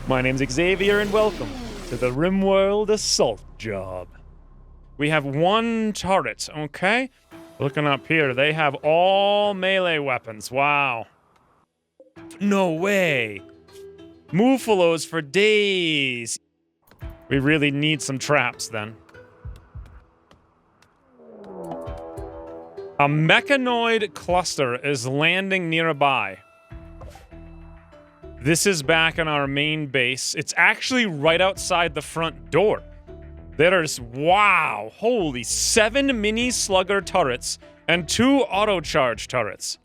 My name's Xavier and welcome to the Rimworld Assault Job. We have one turret, okay? Looking up here, they have all melee weapons. Wow. No way. Muffalos for days. We really need some traps then. A mechanoid cluster is landing nearby. This is back in our main base. It's actually right outside the front door. There's, wow, holy, 7 mini slugger turrets and 2 auto-charge turrets.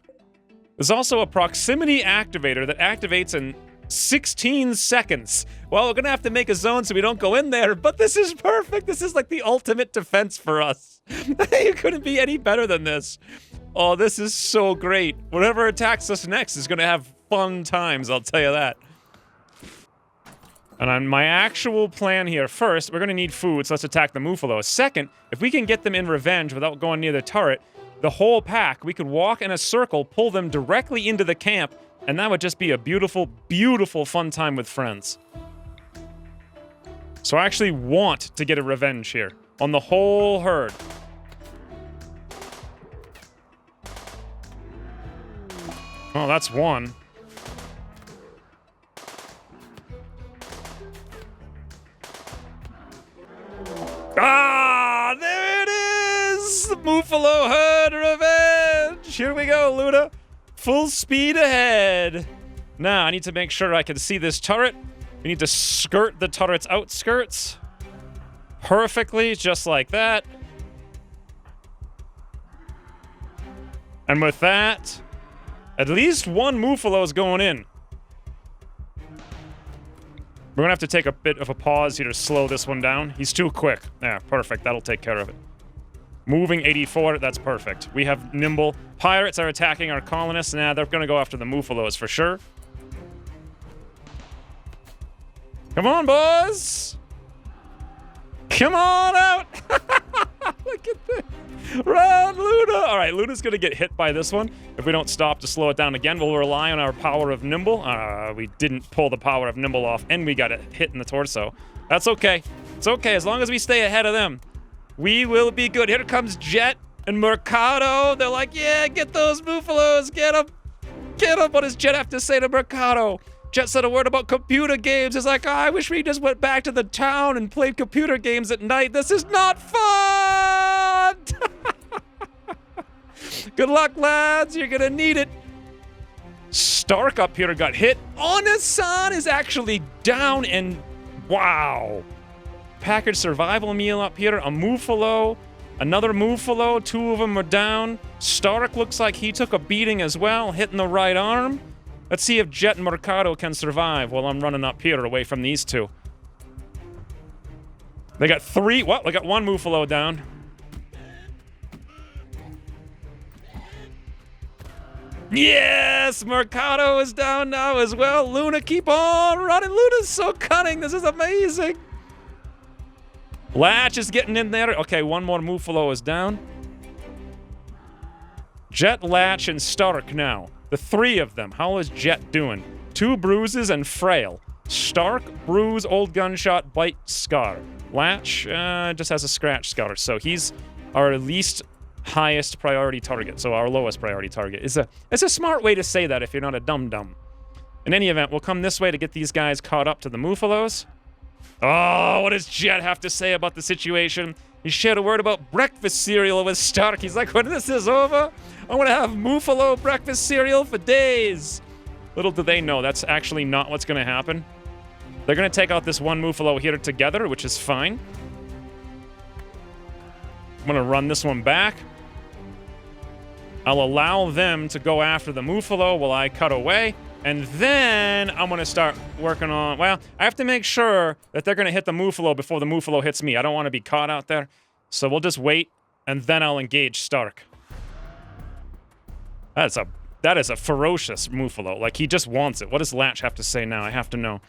There's also a proximity activator that activates in 16 seconds. Well, we're gonna have to make a zone so we don't go in there, but this is perfect. This is like the ultimate defense for us. You couldn't be any better than this. Oh, this is so great. Whatever attacks us next is gonna have fun times, I'll tell you that. And on my actual plan here, first, we're gonna need food, so let's attack the Muffalos. Second, if we can get them in revenge without going near the turret, the whole pack, we could walk in a circle, pull them directly into the camp, and that would just be a beautiful, beautiful fun time with friends. So I actually want to get a revenge here on the whole herd. Oh, that's one. Ah, there it is! The Muffalo herd revenge! Here we go, Luna. Full speed ahead. Now, I need to make sure I can see this turret. We need to skirt the turret's outskirts. Perfectly, just like that. And with that, at least one Muffalo is going in. We're gonna have to take a bit of a pause here to slow this one down. He's too quick. Yeah, perfect. That'll take care of it. Moving 84, that's perfect. We have nimble. Pirates are attacking our colonists. Nah, they're gonna go after the Muffalos for sure. Come on, boys! Come on out! Look at this! Run, Luna! Alright, Luna's gonna get hit by this one. If we don't stop to slow it down again, we'll rely on our power of nimble. We didn't pull the power of nimble off, and we got it hit in the torso. That's okay. It's okay, as long as we stay ahead of them. We will be good. Here comes Jet and Mercado. They're like, yeah, get those Muffalos, get them. Get them. What does Jet have to say to Mercado? Jet said a word about computer games. He's like, oh, I wish we just went back to the town and played computer games at night. This is not fun! Good luck, lads. You're gonna need it. Stark up here got hit. Onasan is actually down and wow. Package survival meal up here. A Muffalo. Another Muffalo. 2 of them are down. Stark looks like he took a beating as well, hitting the right arm. Let's see if Jet and Mercado can survive while I'm running up here away from these two. They got 3. What? They got 1 Muffalo down. Yes! Mercado is down now as well. Luna, keep on running. Luna's so cunning. This is amazing. Latch is getting in there. Okay, 1 more Muffalo is down. Jet, Latch, and Stark now. The 3 of them. How is Jet doing? 2 bruises and frail. Stark, bruise, old gunshot, bite, scar. Latch just has a scratch scar, so he's our least highest priority target, so our lowest priority target. It's a smart way to say that if you're not a dum-dum. In any event, we'll come this way to get these guys caught up to the Muffalos. Oh, what does Jet have to say about the situation? He shared a word about breakfast cereal with Stark. He's like, when this is over, I'm gonna have Muffalo breakfast cereal for days. Little do they know, that's actually not what's gonna happen. They're gonna take out this 1 Muffalo here together, which is fine. I'm gonna run this one back. I'll allow them to go after the Muffalo while I cut away. And then I'm gonna start working on, well, I have to make sure that they're gonna hit the Muffalo before the Muffalo hits me. I don't wanna be caught out there. So we'll just wait, and then I'll engage Stark. That is a ferocious Muffalo. Like, he just wants it. What does Latch have to say now? I have to know.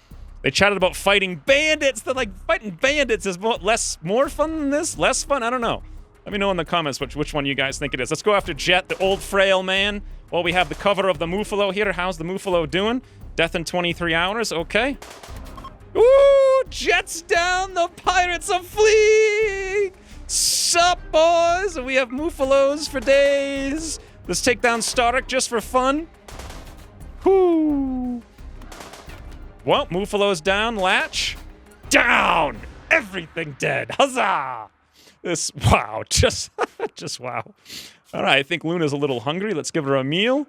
They chatted about fighting bandits. They're like, fighting bandits is more fun than this? Less fun? I don't know. Let me know in the comments which one you guys think it is. Let's go after Jet, the old frail man. Well, we have the cover of the Muffalo here. How's the Muffalo doing? Death in 23 hours. Okay. Ooh, jets down, the pirates are fleeing! Sup, boys? We have Muffalos for days. Let's take down Stark just for fun. Whoo! Well, Muffalo's down, Latch. Down! Everything dead. Huzzah! This, wow, just wow. All right, I think Luna's a little hungry. Let's give her a meal.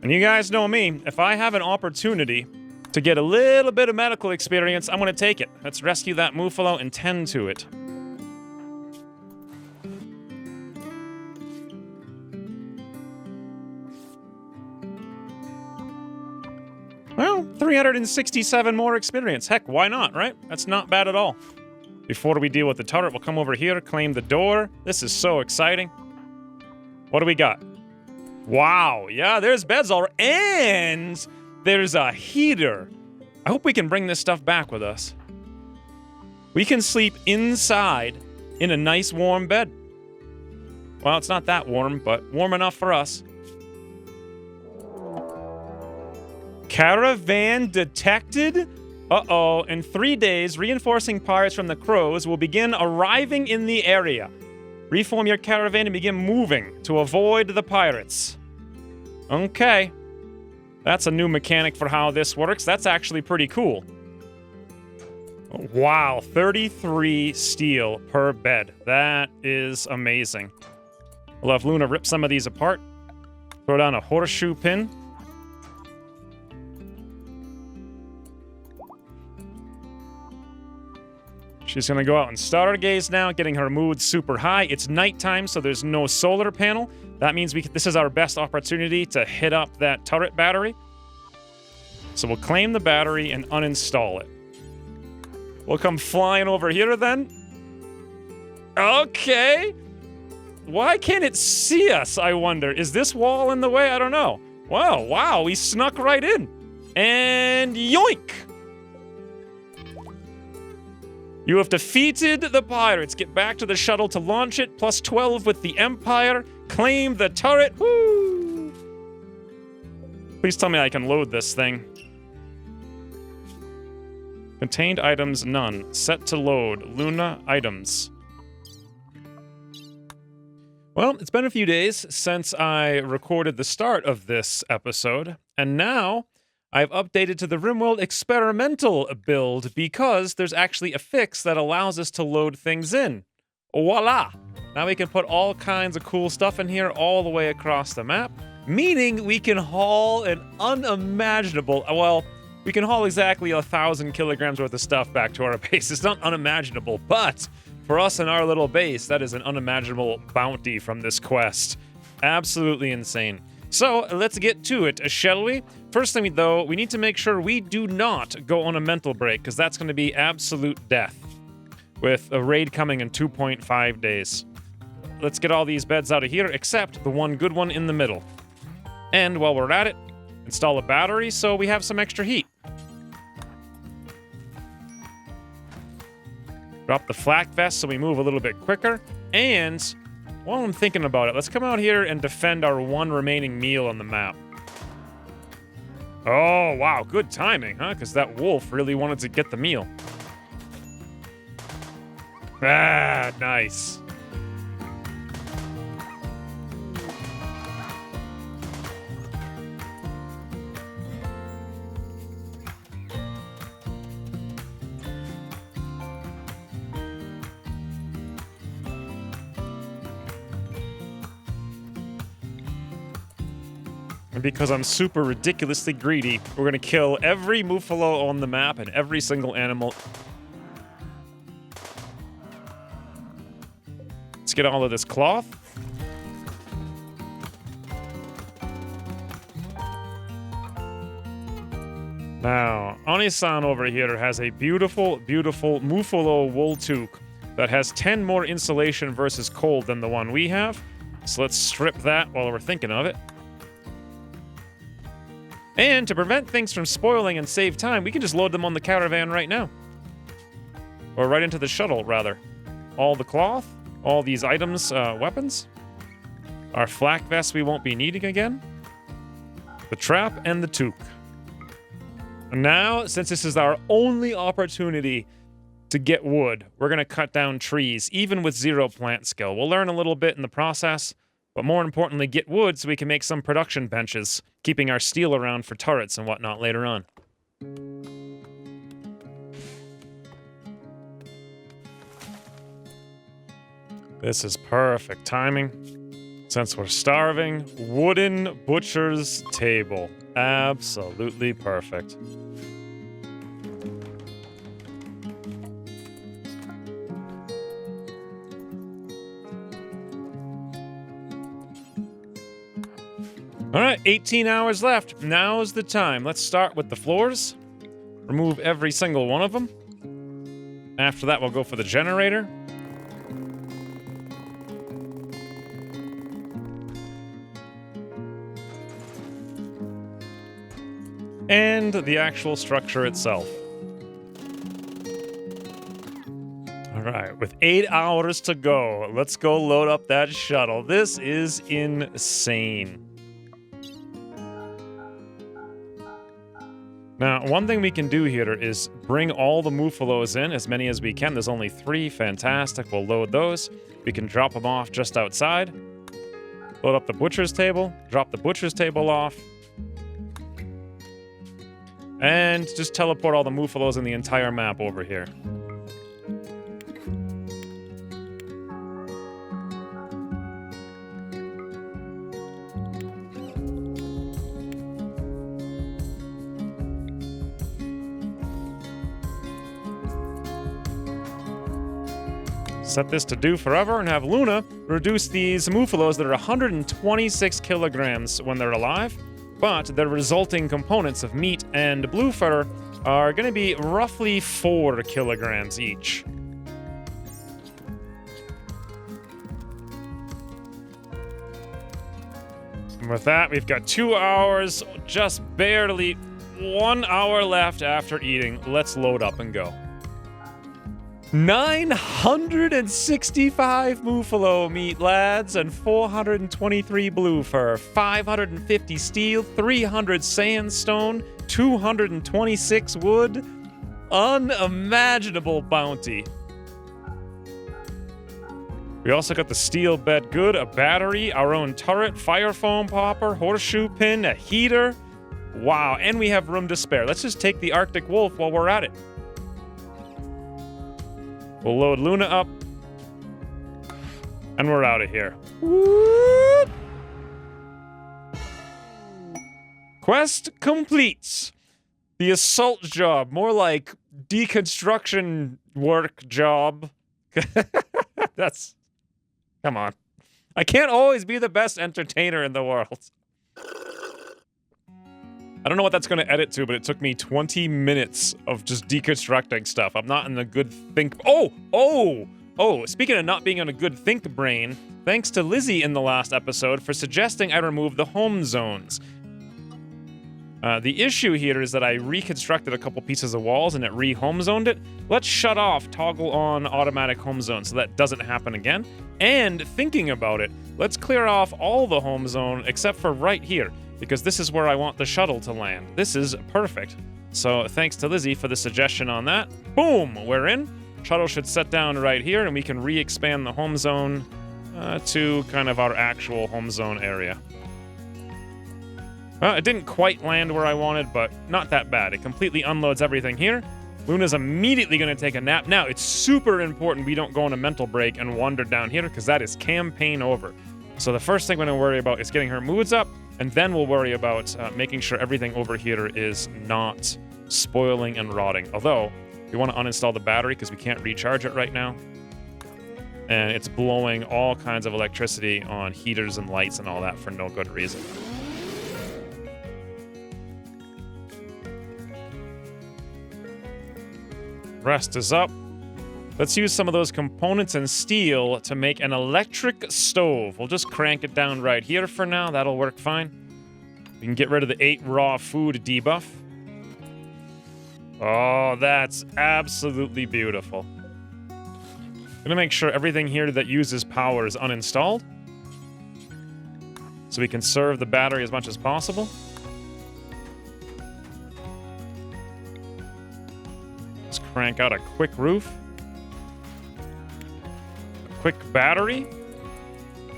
And you guys know me. If I have an opportunity to get a little bit of medical experience, I'm going to take it. Let's rescue that Muffalo and tend to it. Well, 367 more experience. Heck, why not, right? That's not bad at all. Before we deal with the turret, we'll come over here, claim the door. This is so exciting. What do we got? Wow, yeah, there's beds already. And there's a heater. I hope we can bring this stuff back with us. We can sleep inside in a nice warm bed. Well, it's not that warm, but warm enough for us. Caravan detected? Uh-oh. In 3 days, reinforcing pirates from the Crows will begin arriving in the area. Reform your caravan and begin moving to avoid the pirates. Okay. That's a new mechanic for how this works. That's actually pretty cool. Wow, 33 steel per bed. That is amazing. We'll have Luna rip some of these apart. Throw down a horseshoe pin. She's going to go out and stargaze now, getting her mood super high. It's nighttime, so there's no solar panel. That means this is our best opportunity to hit up that turret battery. So we'll claim the battery and uninstall it. We'll come flying over here then. Okay. Why can't it see us, I wonder? Is this wall in the way? I don't know. Well, wow, we snuck right in. And yoink! You have defeated the pirates. Get back to the shuttle to launch it. Plus 12 with the Empire. Claim the turret. Woo! Please tell me I can load this thing. Contained items, none. Set to load. Luna items. Well, it's been a few days since I recorded the start of this episode, and now I've updated to the Rimworld experimental build because there's actually a fix that allows us to load things in. Voila! Now we can put all kinds of cool stuff in here all the way across the map, meaning we can haul an unimaginable, well, we can haul exactly 1,000 kilograms worth of stuff back to our base. It's not unimaginable, but for us in our little base, that is an unimaginable bounty from this quest. Absolutely insane. So let's get to it, shall we? First thing though, we need to make sure we do not go on a mental break, because that's going to be absolute death with a raid coming in 2.5 days. Let's get all these beds out of here, except the one good one in the middle. And while we're at it, install a battery so we have some extra heat. Drop the flak vest so we move a little bit quicker. And while I'm thinking about it, let's come out here and defend our one remaining meal on the map. Oh, wow, good timing, huh? Because that wolf really wanted to get the meal. Ah, nice. And because I'm super ridiculously greedy, we're gonna kill every Muffalo on the map and every single animal. Let's get all of this cloth. Now, Ani-san over here has a beautiful, beautiful Muffalo wool toque that has 10 more insulation versus cold than the one we have. So let's strip that while we're thinking of it. And to prevent things from spoiling and save time, we can just load them on the caravan right now. Or right into the shuttle, rather. All the cloth, all these items, weapons. Our flak vest we won't be needing again. the trap, and the toque. And now, since this is our only opportunity to get wood, we're going to cut down trees, even with 0 plant skill. We'll learn a little bit in the process, but more importantly, get wood so we can make some production benches, keeping our steel around for turrets and whatnot later on. This is perfect timing. Since we're starving, wooden butcher's table. Absolutely perfect. All right, 18 hours left. Now's the time. Let's start with the floors. Remove every single one of them. After that, we'll go for the generator. And the actual structure itself. All right, with 8 hours to go, let's go load up that shuttle. This is insane. Now, one thing we can do here is bring all the Muffalos in, as many as we can. There's only 3, fantastic. We'll load those. We can drop them off just outside. Load up the butcher's table, drop the butcher's table off. And just teleport all the Muffalos in the entire map over here. Set this to do forever and have Luna reduce these Muffalos that are 126 kilograms when they're alive, but the resulting components of meat and blue fur are going to be roughly 4 kilograms each. And with that, we've got 2 hours, just barely 1 hour left after eating. Let's load up and go. 965 Muffalo meat, lads, and 423 blue fur, 550 steel, 300 sandstone, 226 wood. Unimaginable bounty. We also got the steel bed good, a battery, our own turret, fire foam popper, horseshoe pin, a heater. Wow, and we have room to spare. Let's just take the Arctic Wolf while we're at it. We'll load Luna up. And we're out of here. Whoop. Quest complete. The assault job. More like deconstruction work job. That's... Come on. I can't always be the best entertainer in the world. I don't know what that's going to edit to, but it took me 20 minutes of just deconstructing stuff. I'm not in a good think... Oh! Speaking of not being on a good think brain, thanks to Lizzie in the last episode for suggesting I remove the home zones. The issue here is that I reconstructed a couple pieces of walls and it re-home zoned it. Let's shut off toggle on automatic home zone so that doesn't happen again. And thinking about it, let's clear off all the home zone except for right here, because this is where I want the shuttle to land. This is perfect. So thanks to Lizzie for the suggestion on that. Boom, we're in. Shuttle should set down right here and we can re-expand the home zone to kind of our actual home zone area. Well, it didn't quite land where I wanted, but not that bad. It completely unloads everything here. Luna's immediately going to take a nap. Now, it's super important we don't go on a mental break and wander down here, because that is campaign over. So the first thing we're going to worry about is getting her moods up, and then we'll worry about making sure everything over here is not spoiling and rotting. Although, we want to uninstall the battery because we can't recharge it right now. And it's blowing all kinds of electricity on heaters and lights and all that for no good reason. Rest is up. Let's use some of those components and steel to make an electric stove. We'll just crank it down right here for now. That'll work fine. We can get rid of the 8 raw food debuff. Oh, that's absolutely beautiful. Gonna make sure everything here that uses power is uninstalled, so we can conserve the battery as much as possible. crank out a quick roof, a quick battery,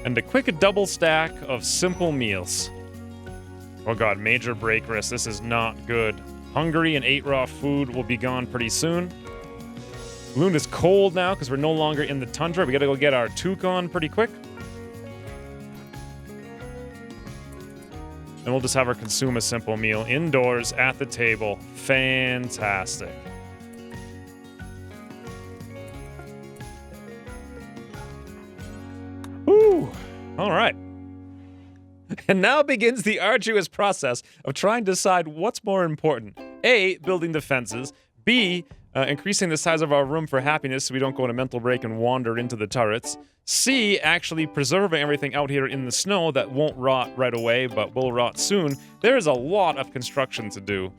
and a quick double stack of simple meals. Oh god, major break risk. This is not good. Hungary and 8 raw food will be gone pretty soon. Luna's cold now because we're no longer in the tundra. We gotta go get our toque on pretty quick. And we'll just have her consume a simple meal indoors at the table. Fantastic. Woo! All right. And now begins the arduous process of trying to decide what's more important. A, building defenses. B, increasing the size of our room for happiness so we don't go on a mental break and wander into the turrets. C, actually preserving everything out here in the snow that won't rot right away, but will rot soon. There is a lot of construction to do.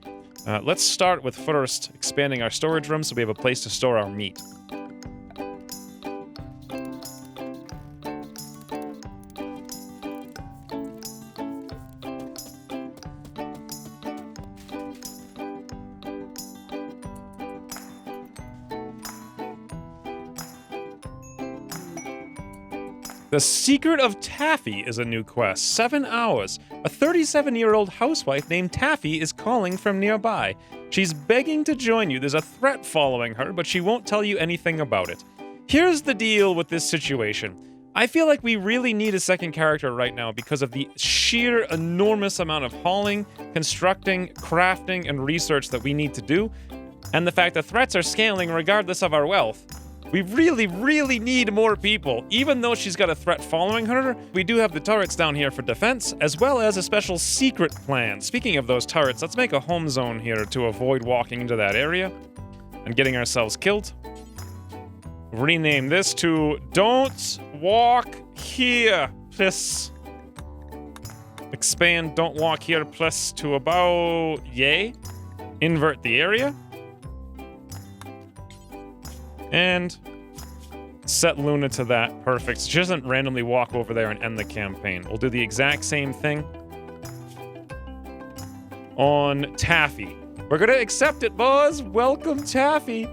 Let's start with first expanding our storage room so we have a place to store our meat. The Secret of Taffy is a new quest. 7 hours. A 37-year-old housewife named Taffy is calling from nearby. She's begging to join you. There's a threat following her, but she won't tell you anything about it. Here's the deal with this situation. I feel like we really need a second character right now because of the sheer enormous amount of hauling, constructing, crafting, and research that we need to do, and the fact that threats are scaling regardless of our wealth. We really, really need more people. Even though she's got a threat following her, we do have the turrets down here for defense, as well as a special secret plan. Speaking of those turrets, let's make a home zone here to avoid walking into that area and getting ourselves killed. Rename this to Don't Walk Here, please. Expand Don't Walk Here, plus to about yay. Invert the area. And set Luna to that. Perfect. She doesn't randomly walk over there and end the campaign. We'll do the exact same thing on Taffy. We're gonna accept it, boys. Welcome, Taffy.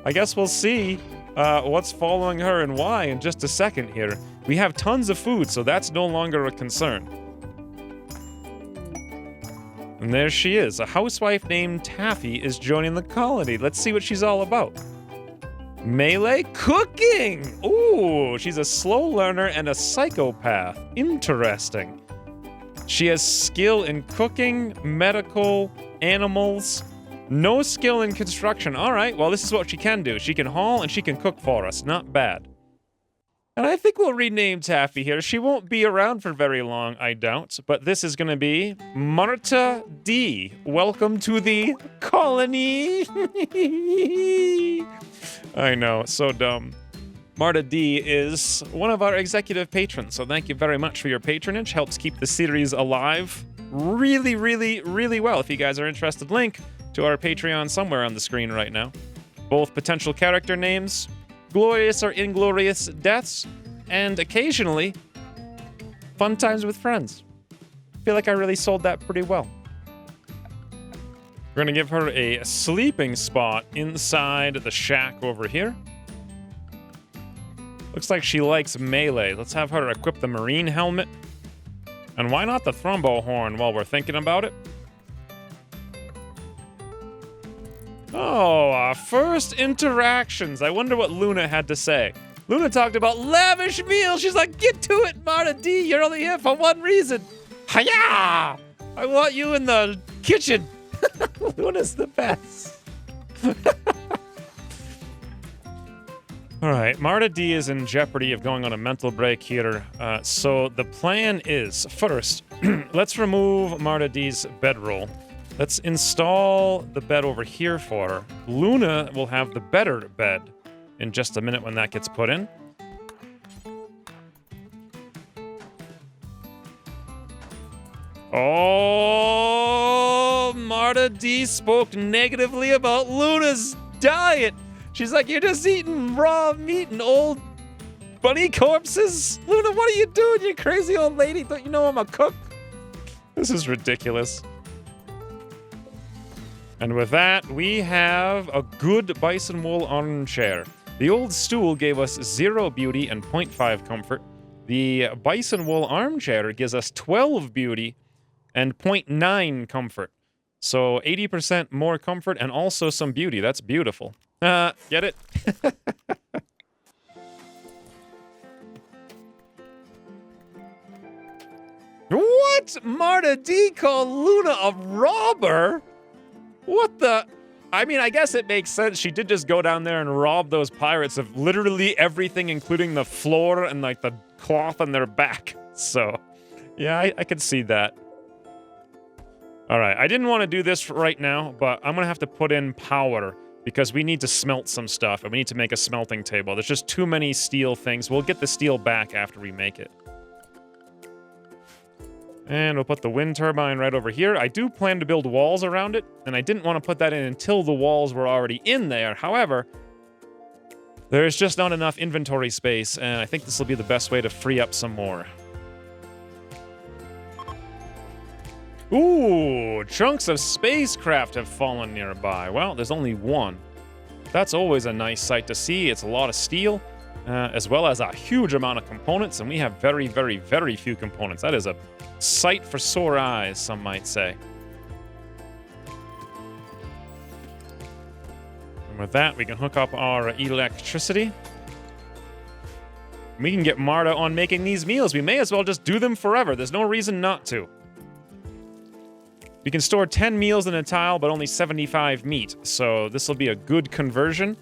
I guess we'll see what's following her and why in just a second here. We have tons of food, so that's no longer a concern. And there she is. A housewife named Taffy is joining the colony. Let's see what she's all about. Melee cooking! Ooh, she's a slow learner and a psychopath. Interesting. She has skill in cooking, medical, animals. No skill in construction. All right, well, this is what she can do. She can haul and she can cook for us. Not bad. And I think we'll rename Taffy here. She won't be around for very long, I doubt. But this is going to be Marta D. Welcome to the colony. I know, so dumb. Marta D is one of our executive patrons, so thank you very much for your patronage. Helps keep the series alive really, really, really well. If you guys are interested, link to our Patreon somewhere on the screen right now. Both potential character names, glorious or inglorious deaths, and occasionally, fun times with friends. I feel like I really sold that pretty well. We're gonna give her a sleeping spot inside the shack over here. Looks like she likes melee. Let's have her equip the marine helmet. And why not the thrombo horn while we're thinking about it? Oh, first interactions. I wonder what Luna had to say. Luna talked about lavish meals. She's like, get to it, Marta D. You're only here for one reason. Hiya! I want you in the kitchen. Luna's the best. All right, Marta D is in jeopardy of going on a mental break here. So the plan is, first, let's remove Marta D's bedroll. Let's install the bed over here for her. Luna will have the better bed in just a minute when that gets put in. Oh, Marta D spoke negatively about Luna's diet. She's like, you're just eating raw meat and old bunny corpses? Luna, what are you doing, you crazy old lady? Don't you know I'm a cook? This is ridiculous. And with that, we have a good bison wool armchair. The old stool gave us 0 beauty and 0.5 comfort. The bison wool armchair gives us 12 beauty and 0.9 comfort. So 80% more comfort and also some beauty. That's beautiful. Get it? What? Marta D called Luna a robber? What the? I mean, I guess it makes sense. She did just go down there and rob those pirates of literally everything, including the floor and, like, the cloth on their back. So, yeah, I could see that. All right, I didn't want to do this right now, but I'm going to have to put in power because we need to smelt some stuff, and we need to make a smelting table. There's just too many steel things. We'll get the steel back after we make it. And we'll put the wind turbine right over here. I do plan to build walls around it, and I didn't want to put that in until the walls were already in there. However, there's just not enough inventory space, and I think this will be the best way to free up some more. Ooh, chunks of spacecraft have fallen nearby. Well, there's only one. That's always a nice sight to see. It's a lot of steel, as well as a huge amount of components, and we have very, very, very few components. That is a sight for sore eyes, some might say. And with that, we can hook up our electricity. We can get Marta on making these meals. We may as well just do them forever. There's no reason not to. We can store 10 meals in a tile, but only 75 meat. So this will be a good conversion.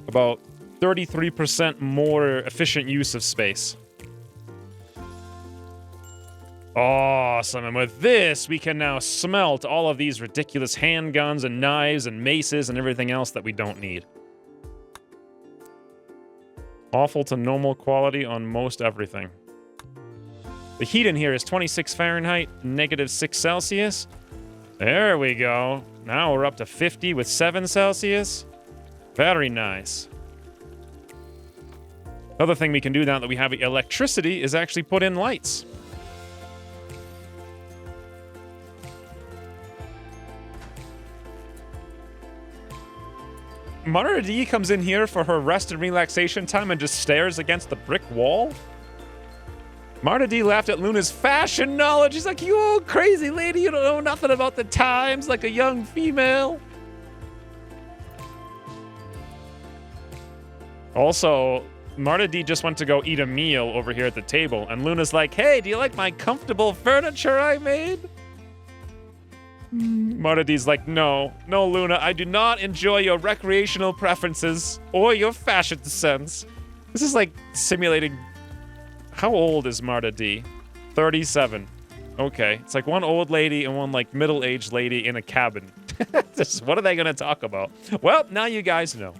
About 33% more efficient use of space. Awesome, and with this, we can now smelt all of these ridiculous handguns and knives and maces and everything else that we don't need. Awful to normal quality on most everything. The heat in here is 26 Fahrenheit, -6 Celsius. There we go. Now we're up to 50 with 7 Celsius. Very nice. Other thing we can do now that we have electricity is actually put in lights. Marta D comes in here for her rest and relaxation time and just stares against the brick wall. Marta D laughed at Luna's fashion knowledge. She's like, you old crazy lady, you don't know nothing about the times, like a young female. Also, Marta D just went to go eat a meal over here at the table, and Luna's like, hey, do you like my comfortable furniture I made? Marta D's like, no, Luna, I do not enjoy your recreational preferences or your fashion sense. This is like simulating. How old is Marta D? 37. Okay, it's like one old lady and one like middle-aged lady in a cabin. What are they gonna talk about? Well, now you guys know.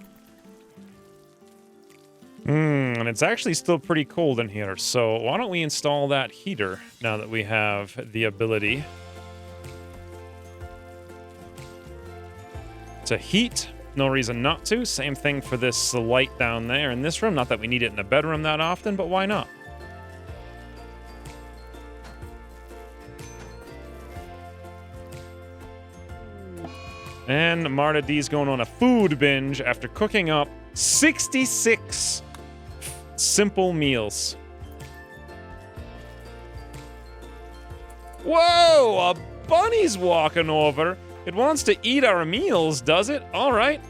And it's actually still pretty cold in here, so why don't we install that heater now that we have the ability to heat. No reason not to. Same thing for this light down there in this room. Not that we need it in a bedroom that often, but why not? And Marta D's going on a food binge after cooking up 66 simple meals. Whoa! A bunny's walking over. It wants to eat our meals, does it? All right.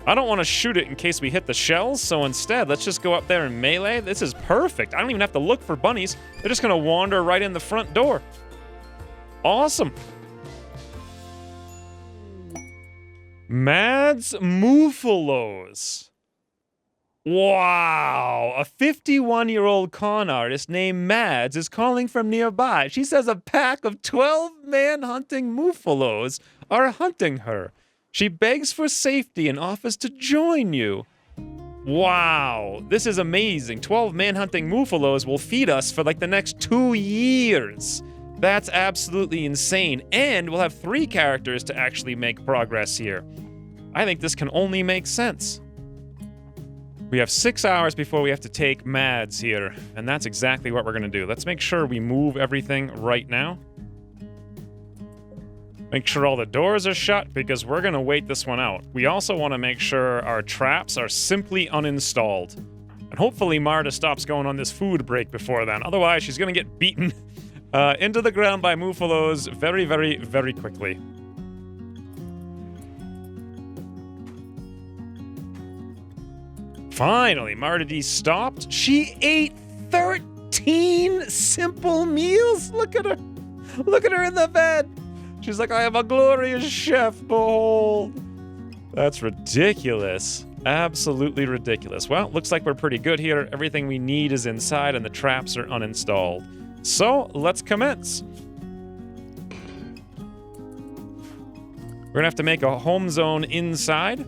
I don't want to shoot it in case we hit the shells, so instead, let's just go up there and melee. This is perfect. I don't even have to look for bunnies. They're just going to wander right in the front door. Awesome. Mads Muffalos. Wow, a 51-year-old con artist named Mads is calling from nearby. She says a pack of 12 man-hunting Muffalos are hunting her. She begs for safety and offers to join you. Wow, this is amazing. 12 man-hunting Muffalos will feed us for like the next 2 years. That's absolutely insane. And we'll have 3 characters to actually make progress here. I think this can only make sense. We have 6 hours before we have to take Mads here, and that's exactly what we're going to do. Let's make sure we move everything right now. Make sure all the doors are shut, because we're gonna wait this one out. We also want to make sure our traps are simply uninstalled. And hopefully Marta stops going on this food break before then. Otherwise, she's gonna get beaten into the ground by Muffalos very, very, very quickly. Finally, Marta D stopped. She ate 13 simple meals. Look at her. Look at her in the bed. She's like, I am a glorious chef, behold. That's ridiculous. Absolutely ridiculous. Well, looks like we're pretty good here. Everything we need is inside and the traps are uninstalled. So, let's commence. We're gonna have to make a home zone inside.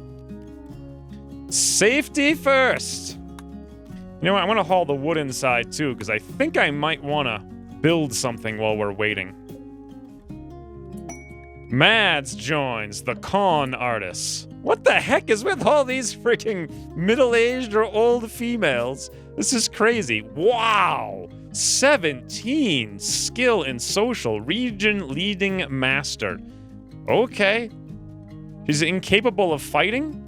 Safety first. You know what, I want to haul the wood inside too, because I think I might want to build something while we're waiting. Mads joins the con artists. What the heck is with all these freaking middle-aged or old females? This is crazy. Wow! 17 skill in social, region leading master. Okay. She's incapable of fighting,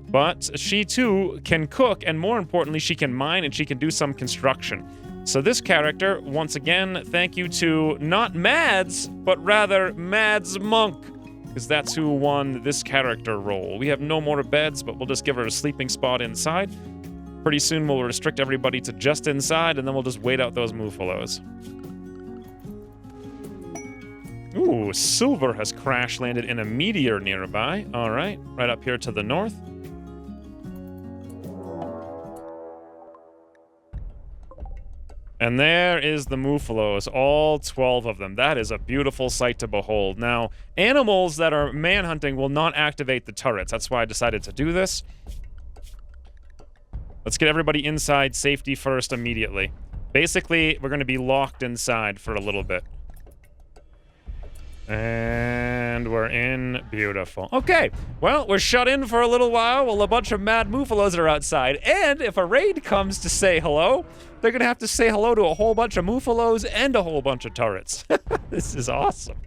but she too can cook, and more importantly, she can mine and she can do some construction. So this character, once again, thank you to not Mads, but rather Mads Monk, because that's who won this character role. We have no more beds, but we'll just give her a sleeping spot inside. Pretty soon we'll restrict everybody to just inside, and then we'll just wait out those Muffalos. Ooh, Silver has crash landed in a meteor nearby. All right, right up here to the north. And there is the Muffalos, all 12 of them. That is a beautiful sight to behold. Now, animals that are manhunting will not activate the turrets. That's why I decided to do this. Let's get everybody inside, safety first immediately. Basically, we're going to be locked inside for a little bit. And we're in. Beautiful. Okay, well, we're shut in for a little while while a bunch of mad Muffalos are outside. And if a raid comes to say hello, they're gonna have to say hello to a whole bunch of Muffalos and a whole bunch of turrets. This is awesome.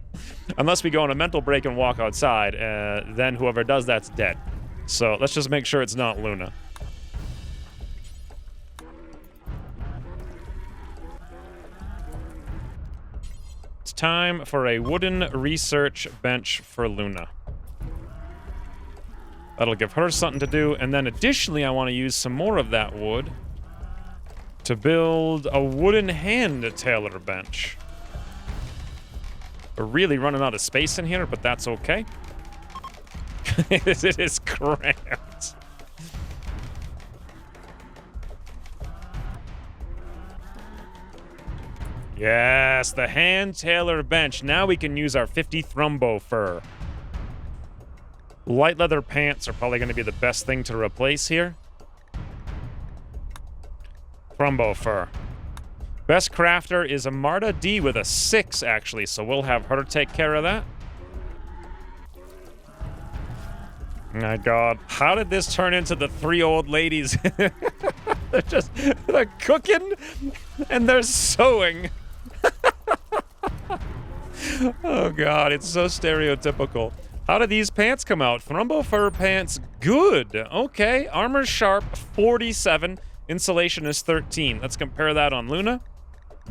Unless we go on a mental break and walk outside, then whoever does that's dead. So let's just make sure it's not Luna. It's time for a wooden research bench for Luna. That'll give her something to do, and then additionally I want to use some more of that wood to build a wooden hand tailor bench. We're really running out of space in here, but that's okay. It is cramped. Yes, the hand tailor bench. Now we can use our 50 Thrumbo fur. Light leather pants are probably going to be the best thing to replace here. Thrumbo fur. Best crafter is a Marta D with a 6, actually, so we'll have her take care of that. My God, how did this turn into the 3 old ladies? They're cooking and they're sewing. Oh God, it's so stereotypical. How did these pants come out? Thrumbo fur pants, good. Okay, armor sharp, 47. Insulation is 13. Let's compare that on Luna.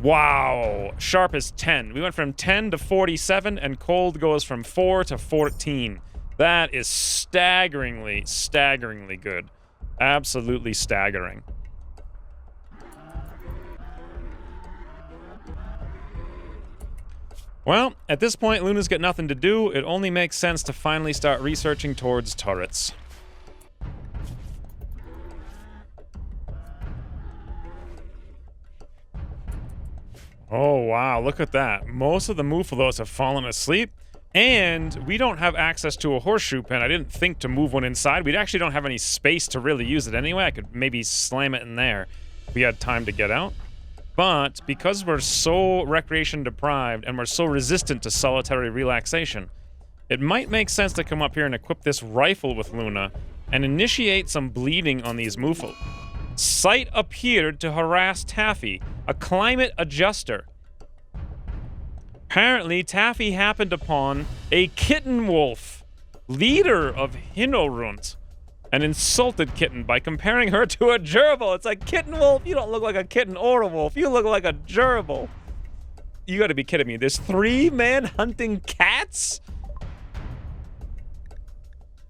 Wow, sharp is 10. We went from 10 to 47, and cold goes from 4 to 14. That is staggeringly, staggeringly good. Absolutely staggering. Well, at this point, Luna's got nothing to do. It only makes sense to finally start researching towards turrets. Oh, wow, look at that. Most of the Muffalos have fallen asleep, and we don't have access to a horseshoe pin. I didn't think to move one inside. We actually don't have any space to really use it anyway. I could maybe slam it in there if we had time to get out. But because we're so recreation deprived and we're so resistant to solitary relaxation, it might make sense to come up here and equip this rifle with Luna and initiate some bleeding on these Muffalos. Sight appeared to harass Taffy, a climate adjuster. Apparently, Taffy happened upon a kitten wolf, leader of Hinnorunt, and insulted Kitten by comparing her to a gerbil. It's like, kitten wolf, you don't look like a kitten or a wolf. You look like a gerbil. You gotta be kidding me. There's 3 men hunting cats?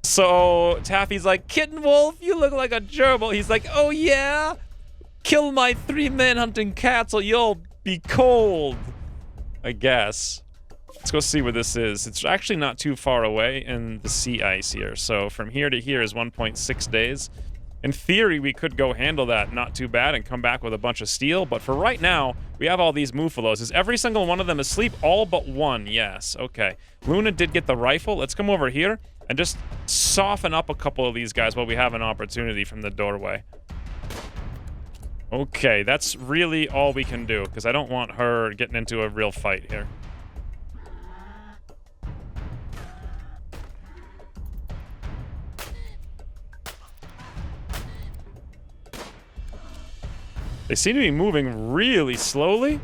So Taffy's like, kitten wolf, you look like a gerbil. He's like, oh yeah? Kill my 3 men hunting cats or you'll be cold. I guess. Let's go see where this is. It's actually not too far away in the sea ice here. So from here to here is 1.6 days. In theory, we could go handle that not too bad and come back with a bunch of steel. But for right now, we have all these Muffalos. Is every single one of them asleep? All but one, yes. Okay. Luna did get the rifle. Let's come over here and just soften up a couple of these guys while we have an opportunity from the doorway. Okay, that's really all we can do, because I don't want her getting into a real fight here. They seem to be moving really slowly.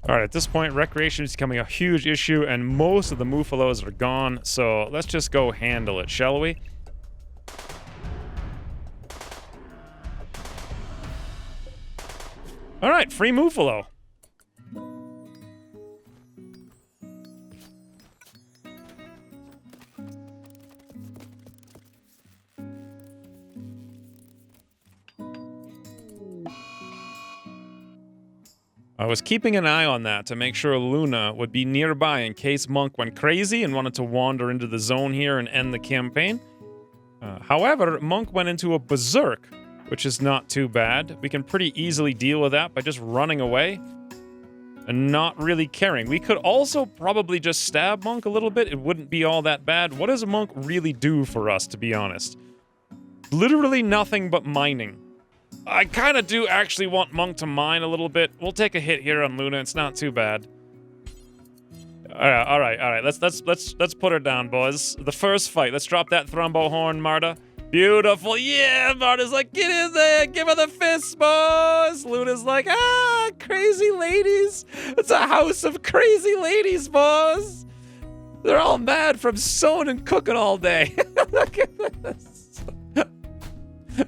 Alright, at this point, recreation is becoming a huge issue, and most of the Muffalos are gone, so let's just go handle it, shall we? Alright, free Muffalo. I was keeping an eye on that to make sure Luna would be nearby in case Monk went crazy and wanted to wander into the zone here and end the campaign. However, Monk went into a berserk, which is not too bad. We can pretty easily deal with that by just running away and not really caring. We could also probably just stab Monk a little bit. It wouldn't be all that bad. What does Monk really do for us, to be honest? Literally nothing but mining. I kind of do actually want Monk to mine a little bit. We'll take a hit here on Luna. It's not too bad. All right. Let's put her down, boys. The first fight. Let's drop that thrombo horn, Marta. Beautiful. Yeah, Marta's like, get in there. Give her the fist, boys. Luna's like, ah, crazy ladies. It's a house of crazy ladies, boys. They're all mad from sewing and cooking all day. Look at this.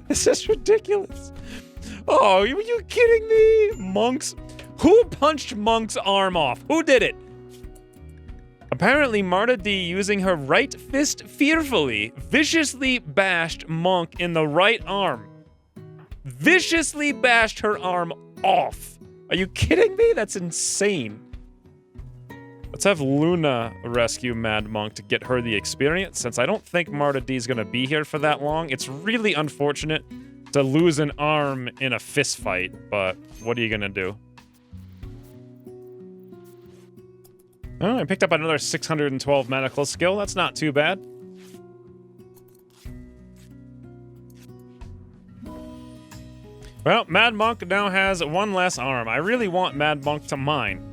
It's just ridiculous. Oh, are you kidding me? Monks? Who punched Monk's arm off? Who did it? Apparently, Marta D, using her right fist fearfully, viciously bashed Monk in the right arm. Viciously bashed her arm off. Are you kidding me? That's insane. Let's have Luna rescue Mad Monk to get her the experience, since I don't think Marta D is going to be here for that long. It's really unfortunate to lose an arm in a fist fight, but what are you going to do? Oh, I picked up another 612 medical skill. That's not too bad. Well, Mad Monk now has one less arm. I really want Mad Monk to mine.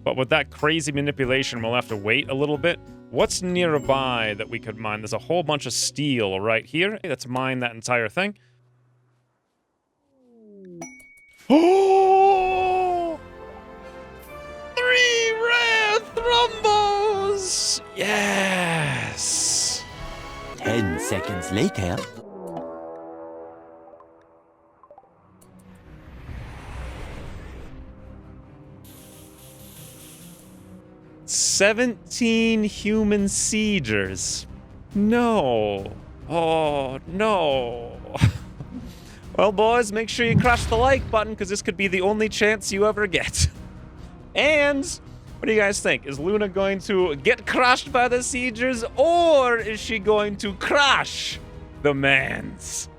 But with that crazy manipulation, we'll have to wait a little bit. What's nearby that we could mine? There's a whole bunch of steel right here. Let's mine that entire thing. Oh! 3 rare thrombos! Yes! 10 seconds later. $17 human siegers. No. Oh, no. Well, boys, make sure you crush the like button, because this could be the only chance you ever get. And what do you guys think? Is Luna going to get crushed by the siegers, or is she going to crush the mans?